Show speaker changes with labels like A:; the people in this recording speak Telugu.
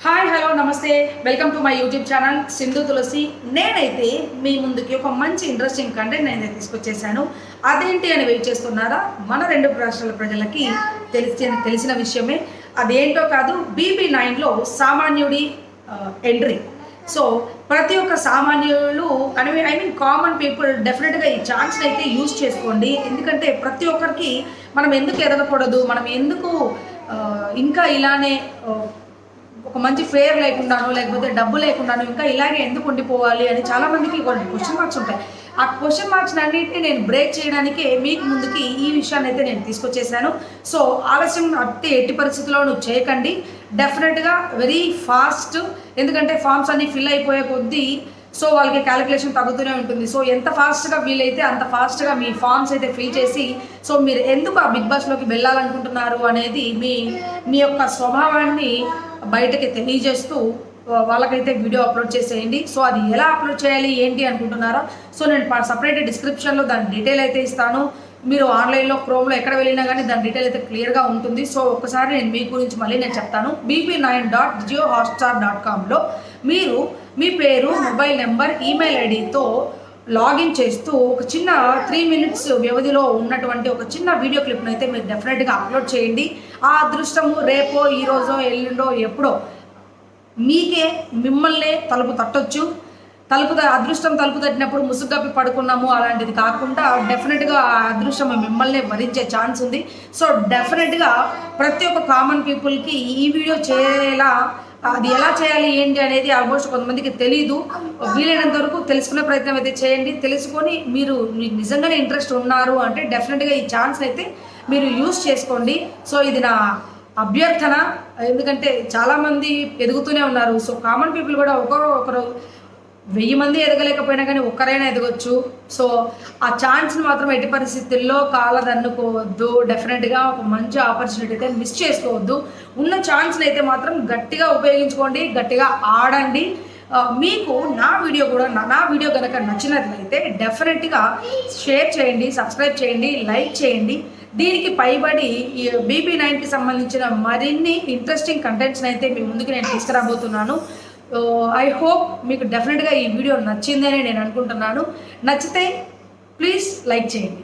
A: హాయ్ హలో నమస్తే welcome to my YouTube channel Sindhu Tulasi. నేనైతే మీ ముందుకి ఒక మంచి ఇంట్రెస్టింగ్ కంటెంట్ నేనైతే తీసుకొచ్చేసాను. అదేంటి అని వెయిట్ చేస్తున్నారా? మన రెండు రాష్ట్రాల ప్రజలకి తెలిసిన విషయమే. అదేంటో కాదు, BB9లో సామాన్యుడి ఎంట్రీ. సో ప్రతి ఒక్క సామాన్యులు ఐ మీన్ కామన్ పీపుల్ డెఫినెట్గా ఈ ఛాన్స్ని అయితే యూజ్ చేసుకోండి. ఎందుకంటే ప్రతి ఒక్కరికి మనం ఎందుకు ఎదగకూడదు, మనం ఎందుకు ఇంకా ఇలానే ఒక మంచి ఫేర్ లేకుండాను లేకపోతే డబ్బు లేకుండాను ఇంకా ఇలాగే ఎందుకు ఉండిపోవాలి అని చాలామందికి కొన్ని క్వశ్చన్ మార్క్స్ ఉంటాయి. ఆ క్వశ్చన్ మార్క్స్ అన్నింటినీ నేను బ్రేక్ చేయడానికే మీకు ముందుకి ఈ విషయాన్ని అయితే నేను తీసుకొచ్చేసాను. సో ఆలస్యం ఎట్టి పరిస్థితుల్లోనూ చేయకండి. డెఫినెట్గా వెరీ ఫాస్ట్, ఎందుకంటే ఫామ్స్ అన్నీ ఫిల్ అయిపోయే కొద్దీ సో వాళ్ళకి క్యాలిక్యులేషన్ తగ్గుతూనే ఉంటుంది. సో ఎంత ఫాస్ట్గా వీలైతే అంత ఫాస్ట్గా మీ ఫామ్స్ అయితే ఫిల్ చేసి సో మీరు ఎందుకు ఆ బిగ్ బాస్లోకి వెళ్ళాలనుకుంటున్నారు అనేది మీ యొక్క స్వభావాన్ని బయటకి తెలియజేస్తూ వాళ్ళకైతే వీడియో అప్లోడ్ చేసేయండి. సో అది ఎలా అప్లోడ్ చేయాలి ఏంటి అనుకుంటున్నారా? సో నేను సపరేట్ డిస్క్రిప్షన్లో దాని డీటెయిల్ అయితే ఇస్తాను. మీరు ఆన్లైన్లో క్రోమ్లో ఎక్కడ వెళ్ళినా కానీ దాని డీటెయిల్ అయితే క్లియర్గా ఉంటుంది. సో ఒకసారి నేను మీ గురించి మళ్ళీ నేను చెప్తాను. bb9.jiohotstar.comలో మీరు మీ పేరు, మొబైల్ నెంబర్, ఈమెయిల్ ఐడితో లాగిన్ చేస్తూ ఒక చిన్న 3 minutes వ్యవధిలో ఉన్నటువంటి ఒక చిన్న వీడియో క్లిప్ను అయితే మీరు డెఫినెట్గా అప్లోడ్ చేయండి. ఆ అదృష్టము రేపో ఈరోజో ఎల్లుండో ఎప్పుడో మీకే మిమ్మల్నే తలుపు తట్టొచ్చు. అదృష్టం తలుపు తట్టినప్పుడు ముసుగప్పి పడుకున్నాము అలాంటిది కాకుండా డెఫినెట్గా ఆ అదృష్టం మిమ్మల్ని భరించే ఛాన్స్ ఉంది. సో డెఫినెట్గా ప్రతి ఒక్క కామన్ పీపుల్కి ఈ వీడియో చేయాలా, అది ఎలా చేయాలి ఏంటి అనేది ఆల్మోస్ట్ కొంతమందికి తెలీదు. వీలైనంత వరకు తెలుసుకునే ప్రయత్నం అయితే చేయండి. తెలుసుకొని మీకు నిజంగానే ఇంట్రెస్ట్ ఉన్నారు అంటే డెఫినెట్గా ఈ ఛాన్స్ అయితే మీరు యూస్ చేసుకోండి. సో ఇది నా అభ్యర్థన, ఎందుకంటే చాలామంది ఎదుగుతూనే ఉన్నారు. సో కామన్ పీపుల్ కూడా ఒకరు 1000 మంది ఎదగలేకపోయినా కానీ ఒక్కరైనా ఎదగొచ్చు. సో ఆ ఛాన్స్ని మాత్రం ఎట్టి పరిస్థితుల్లో కాలదన్నుకోవద్దు. డెఫినెట్గా ఒక మంచి ఆపర్చునిటీ అయితే మిస్ చేసుకోవద్దు. ఉన్న ఛాన్స్ని అయితే మాత్రం గట్టిగా ఉపయోగించుకోండి, గట్టిగా ఆడండి. మీకు నా వీడియో కనుక నచ్చినట్లయితే డెఫినెట్గా షేర్ చేయండి, సబ్స్క్రైబ్ చేయండి, లైక్ చేయండి. దీనికి పైబడి ఈ BB9కి సంబంధించిన మరిన్ని ఇంట్రెస్టింగ్ కంటెంట్స్ని అయితే మీ ముందుకు నేను తీసుకురాబోతున్నాను. ఐ హోప్ మీకు డెఫినెట్గా ఈ వీడియో నచ్చిందని నేను అనుకుంటున్నాను. నచ్చితే ప్లీజ్ లైక్ చేయండి.